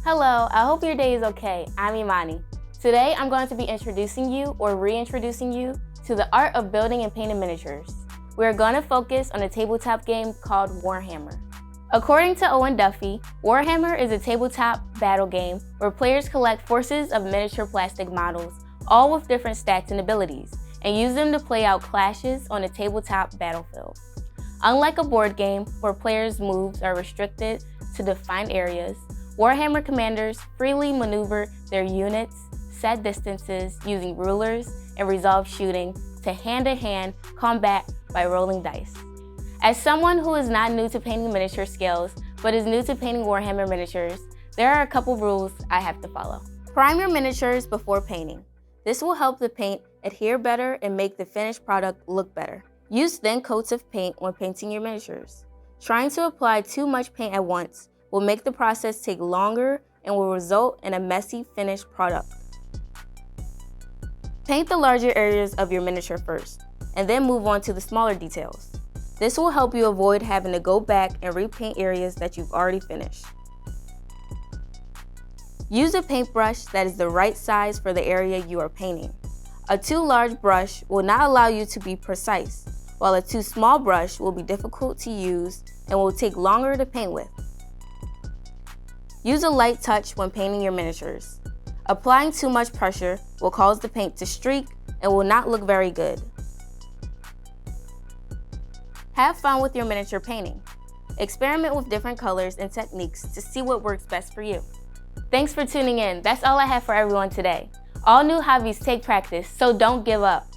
Hello, I hope your day is okay. I'm Emani. Today I'm going to be introducing you or reintroducing you to the art of building and painting miniatures. We're going to focus on a tabletop game called Warhammer. According to Owen Duffy, Warhammer is a tabletop battle game where players collect forces of miniature plastic models, all with different stats and abilities, and use them to play out clashes on a tabletop battlefield. Unlike a board game where players' moves are restricted to defined areas, Warhammer commanders freely maneuver their units, set distances using rulers, and resolve shooting to hand-to-hand combat by rolling dice. As someone who is not new to painting miniature scales, but is new to painting Warhammer miniatures, there are a couple rules I have to follow. Prime your miniatures before painting. This will help the paint adhere better and make the finished product look better. Use thin coats of paint when painting your miniatures. Trying to apply too much paint at once will make the process take longer and will result in a messy finished product. Paint the larger areas of your miniature first, and then move on to the smaller details. This will help you avoid having to go back and repaint areas that you've already finished. Use a paintbrush that is the right size for the area you are painting. A too large brush will not allow you to be precise, while a too small brush will be difficult to use and will take longer to paint with. Use a light touch when painting your miniatures. Applying too much pressure will cause the paint to streak and will not look very good. Have fun with your miniature painting. Experiment with different colors and techniques to see what works best for you. Thanks for tuning in. That's all I have for everyone today. All new hobbies take practice, so don't give up.